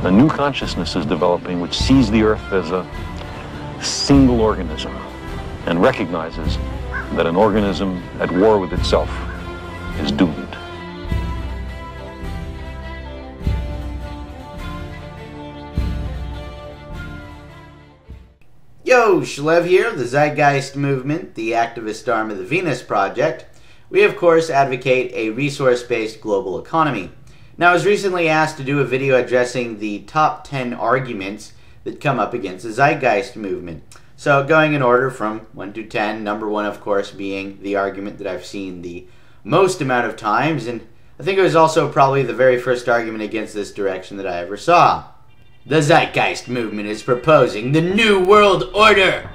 A new consciousness is developing which sees the Earth as a single organism and recognizes that an organism at war with itself is doomed. Yo, Shlev here, the Zeitgeist Movement, the activist arm of the Venus Project. We, of course, advocate a resource-based global economy. Now, I was recently asked to do a video addressing the top 10 arguments that come up against the Zeitgeist Movement. So, going in order from 1 to 10, number 1, of course, being the argument that I've seen the most amount of times, and I think it was also probably the very first argument against this direction that I ever saw. The Zeitgeist Movement is proposing the New World Order.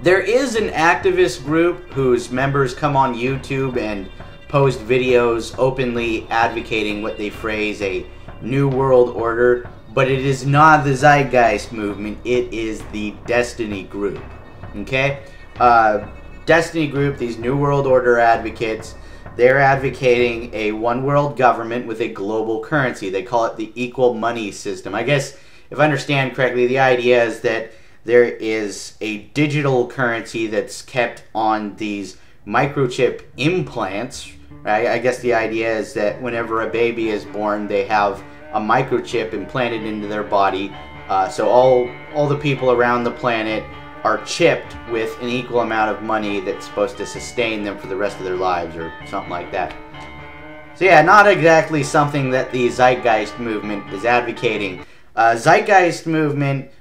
There is an activist group whose members come on YouTube and post videos openly advocating what they phrase a New World Order, but it is not the Zeitgeist Movement, it is the Destiny Group. Okay? Destiny Group, these New World Order advocates, they're advocating a one world government with a global currency. They call it the equal money system. I guess, if I understand correctly, the idea is that there is a digital currency that's kept on these microchip implants. Right? I guess the idea is that whenever a baby is born, they have a microchip implanted into their body. So all the people around the planet are chipped with an equal amount of money that's supposed to sustain them for the rest of their lives or something like that. So yeah, not exactly something that the Zeitgeist Movement is advocating. Zeitgeist Movement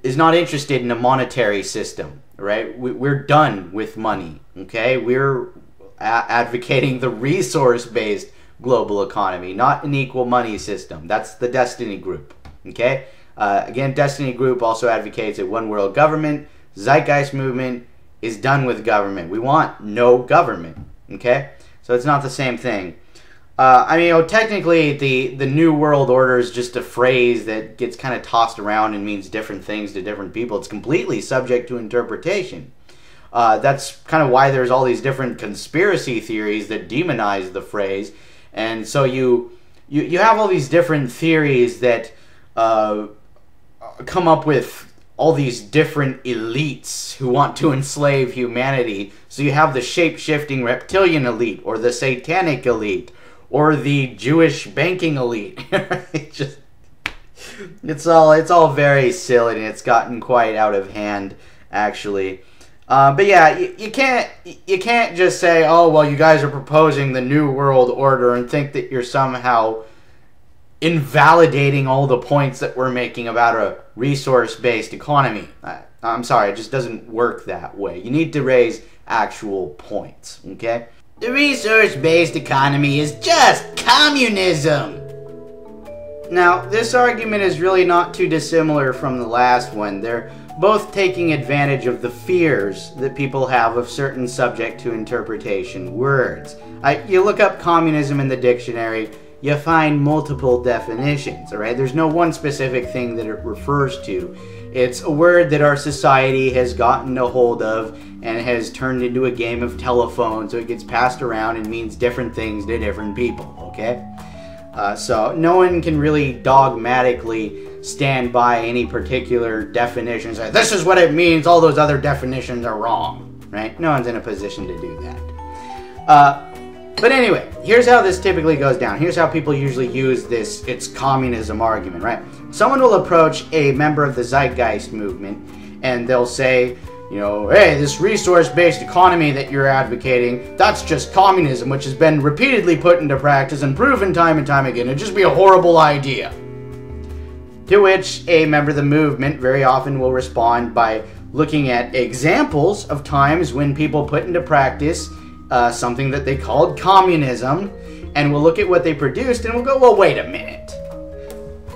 is not interested in a monetary system, right? We're done with money, okay? We're advocating the resource-based global economy, not an equal money system. That's the Destiny Group, okay? Again, Destiny Group also advocates a one world government. Zeitgeist Movement is done with government. We want no government, okay? So it's not the same thing. I mean, technically, the New World Order is just a phrase that gets kind of tossed around and means different things to different people. It's completely subject to interpretation. That's kind of why there's all these different conspiracy theories that demonize the phrase. And so you have all these different theories that come up with all these different elites who want to enslave humanity. So you have the shape-shifting reptilian elite, or the satanic elite, or the Jewish banking elite. It's all very silly, and it's gotten quite out of hand, actually. But yeah, you can't just say, oh well, you guys are proposing the New World Order and think that you're somehow invalidating all the points that we're making about a resource-based economy. I'm sorry, it just doesn't work that way. You need to raise actual points, okay? The resource-based economy is just communism! Now, this argument is really not too dissimilar from the last one. They're both taking advantage of the fears that people have of certain subject to interpretation words. You look up communism in the dictionary, you find multiple definitions, alright? There's no one specific thing that it refers to. It's a word that our society has gotten a hold of and has turned into a game of telephone, so it gets passed around and means different things to different people, okay? So no one can really dogmatically stand by any particular definition and say, this is what it means, all those other definitions are wrong, right? No one's in a position to do that. But anyway, here's how this typically goes down. Here's how people usually use this, it's communism argument, right? Someone will approach a member of the Zeitgeist Movement and they'll say, you know, hey, this resource-based economy that you're advocating, that's just communism, which has been repeatedly put into practice and proven time and time again. It'd just be a horrible idea. To which a member of the movement very often will respond by looking at examples of times when people put into practice something that they called communism, and we'll look at what they produced and we'll go, well, wait a minute.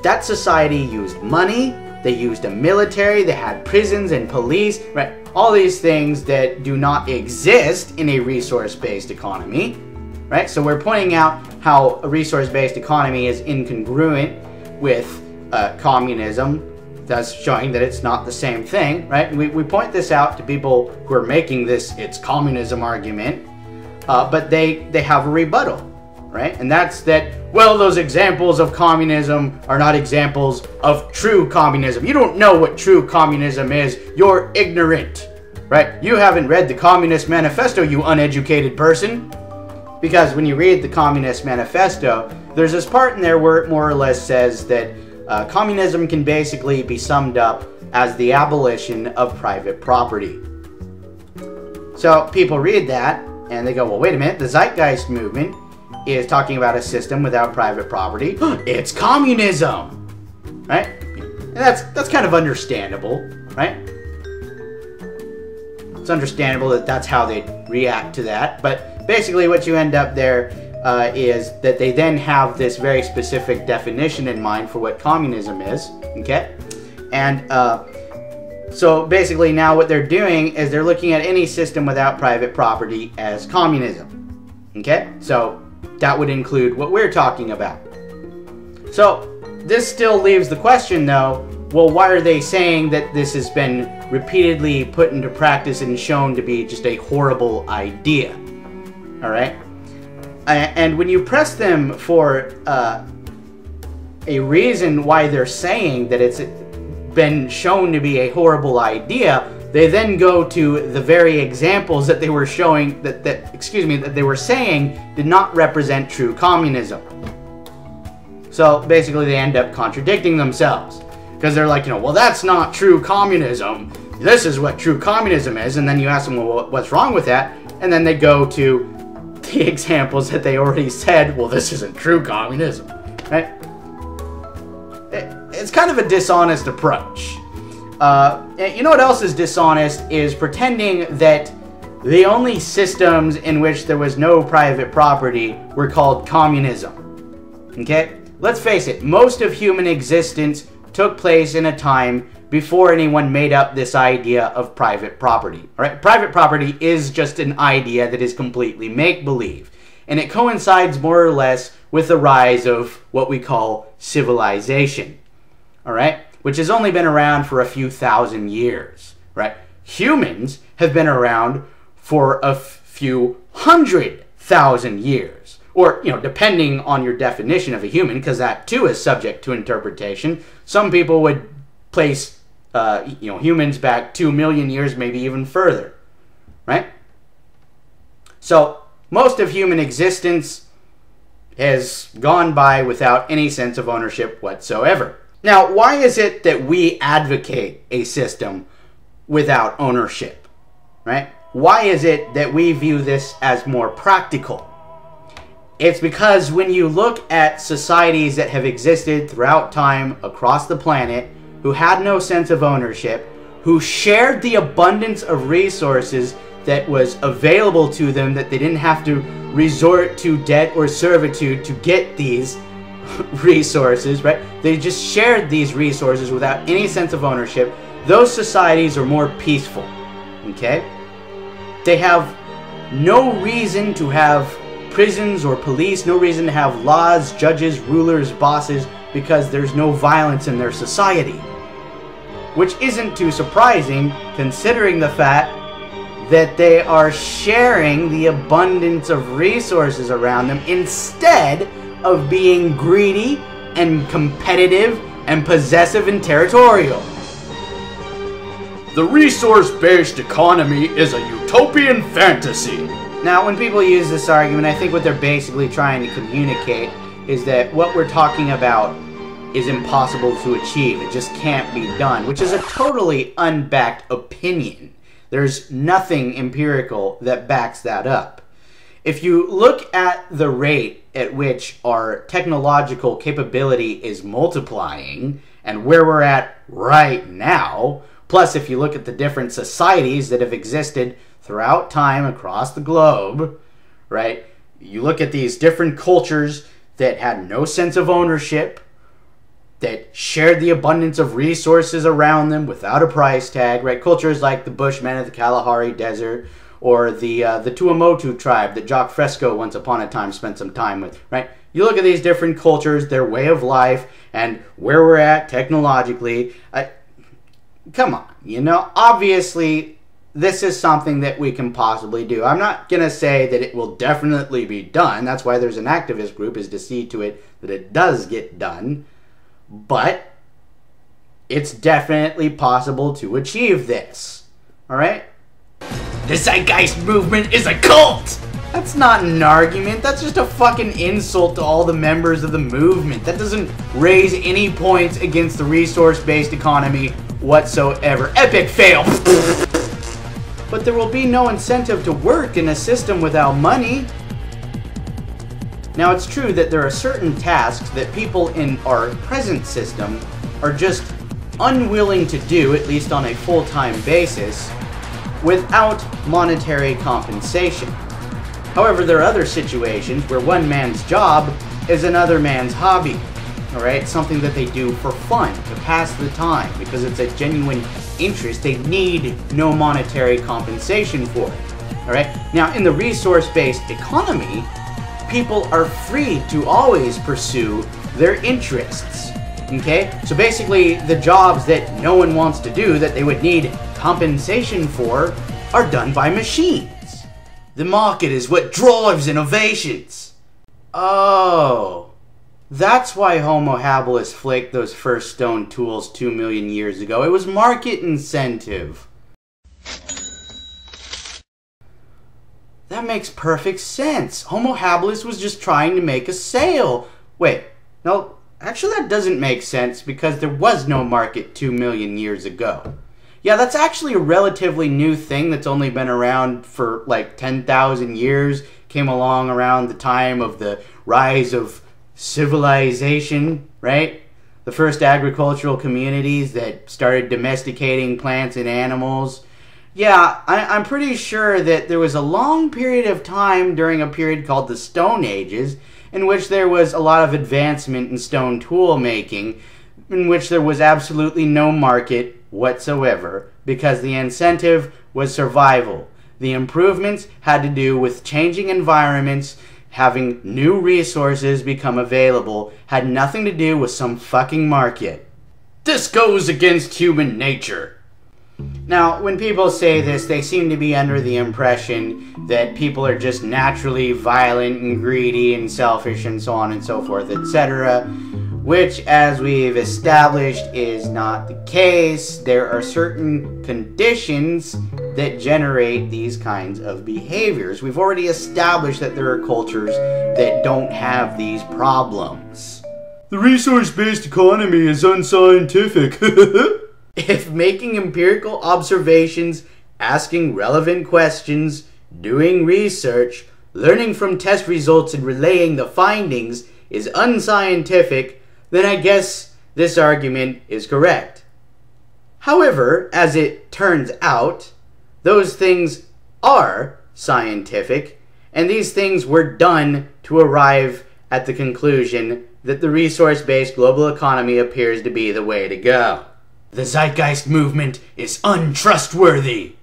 That society used money, they used a military, they had prisons and police, right? All these things that do not exist in a resource-based economy, right? So we're pointing out how a resource-based economy is incongruent with communism, thus showing that it's not the same thing, right? We point this out to people who are making this it's communism argument, but they have a rebuttal, right? And that's that well, those examples of communism are not examples of true communism. You don't know what true communism is. You're ignorant, right? You haven't read the Communist Manifesto, you uneducated person. Because when you read the Communist Manifesto, there's this part in there where it more or less says that communism can basically be summed up as the abolition of private property. So people read that and they go, well, wait a minute, the Zeitgeist Movement is talking about a system without private property. It's communism, right? And that's kind of understandable, right? It's understandable that that's how they react to that. But basically what you end up there is that they then have this very specific definition in mind for what communism is, okay? And so basically now what they're doing is they're looking at any system without private property as communism, okay? So that would include what we're talking about. So this still leaves the question though, well, why are they saying that this has been repeatedly put into practice and shown to be just a horrible idea? All right? And when you press them for a reason why they're saying that it's been shown to be a horrible idea, they then go to the very examples that they were showing that they were saying did not represent true communism. So basically they end up contradicting themselves because they're like, well, that's not true communism. This is what true communism is. And then you ask them, well, what's wrong with that? And then they go to the examples that they already said, well, this isn't true communism, right? It's kind of a dishonest approach. You know what else is dishonest is pretending that the only systems in which there was no private property were called communism. Okay? Let's face it, most of human existence took place in a time before anyone made up this idea of private property. All right? Private property is just an idea that is completely make-believe. And it coincides more or less with the rise of what we call civilization. All right? Which has only been around for a few thousand years, right? Humans have been around for a few 100,000 years. Or, depending on your definition of a human, because that too is subject to interpretation. Some people would place, humans back 2 million years, maybe even further, right? So, most of human existence has gone by without any sense of ownership whatsoever. Now, why is it that we advocate a system without ownership, right? Why is it that we view this as more practical? It's because when you look at societies that have existed throughout time across the planet, who had no sense of ownership, who shared the abundance of resources that was available to them, that they didn't have to resort to debt or servitude to get these resources, right? They just shared these resources without any sense of ownership. Those societies are more peaceful, okay? They have no reason to have prisons or police, no reason to have laws, judges, rulers, bosses, because there's no violence in their society. Which isn't too surprising, considering the fact that they are sharing the abundance of resources around them instead of being greedy and competitive and possessive and territorial. The resource-based economy is a utopian fantasy. Now, when people use this argument, I think what they're basically trying to communicate is that what we're talking about is impossible to achieve. It just can't be done, which is a totally unbacked opinion. There's nothing empirical that backs that up. If you look at the rate at which our technological capability is multiplying and where we're at right now, plus if you look at the different societies that have existed throughout time across the globe, right? You look at these different cultures that had no sense of ownership, that shared the abundance of resources around them without a price tag, right? Cultures like the Bushmen of the Kalahari Desert, or the Tuamotu tribe that Jacques Fresco once upon a time spent some time with, right? You look at these different cultures, their way of life, and where we're at technologically. Come on, obviously this is something that we can possibly do. I'm not going to say that it will definitely be done. That's why there's an activist group, is to see to it that it does get done. But it's definitely possible to achieve this. Alright? The Zeitgeist Movement is a cult! That's not an argument. That's just a fucking insult to all the members of the movement. That doesn't raise any points against the resource-based economy whatsoever. Epic fail! But there will be no incentive to work in a system without money. Now, it's true that there are certain tasks that people in our present system are just unwilling to do, at least on a full-time basis, without monetary compensation. However, there are other situations where one man's job is another man's hobby. Alright? Something that they do for fun, to pass the time, because it's a genuine interest. They need no monetary compensation for it. Alright? Now, in the resource-based economy, people are free to always pursue their interests. Okay? So basically, the jobs that no one wants to do, that they would need compensation for, are done by machines. The market is what drives innovations. Oh, that's why Homo habilis flaked those first stone tools 2 million years ago. It was market incentive. That makes perfect sense. Homo habilis was just trying to make a sale. Wait, no, actually that doesn't make sense because there was no market 2 million years ago. Yeah, that's actually a relatively new thing that's only been around for like 10,000 years. Came along around the time of the rise of civilization, right? The first agricultural communities that started domesticating plants and animals. Yeah, I'm pretty sure that there was a long period of time during a period called the Stone Ages in which there was a lot of advancement in stone tool making, in which there was absolutely no market whatsoever, because the incentive was survival. The improvements had to do with changing environments, having new resources become available, had nothing to do with some fucking market. This goes against human nature. Now, when people say this, they seem to be under the impression that people are just naturally violent and greedy and selfish and so on and so forth, etc., which, as we've established, is not the case. There are certain conditions that generate these kinds of behaviors. We've already established that there are cultures that don't have these problems. The resource-based economy is unscientific. If making empirical observations, asking relevant questions, doing research, learning from test results and relaying the findings is unscientific, then I guess this argument is correct. However, as it turns out, those things are scientific, and these things were done to arrive at the conclusion that the resource-based global economy appears to be the way to go. The Zeitgeist Movement is untrustworthy.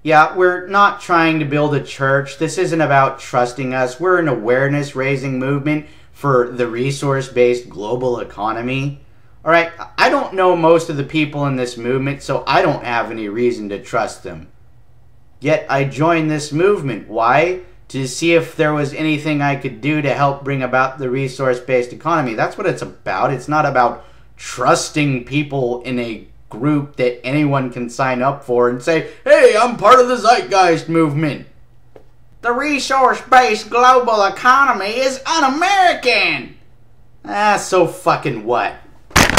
Yeah, we're not trying to build a church. This isn't about trusting us. We're an awareness-raising movement for the resource-based global economy. Alright, I don't know most of the people in this movement, so I don't have any reason to trust them. Yet I joined this movement. Why? To see if there was anything I could do to help bring about the resource-based economy. That's what it's about. It's not about trusting people in a group that anyone can sign up for and say, hey, I'm part of the Zeitgeist Movement. The resource-based global economy is un-American. Ah, so fucking what?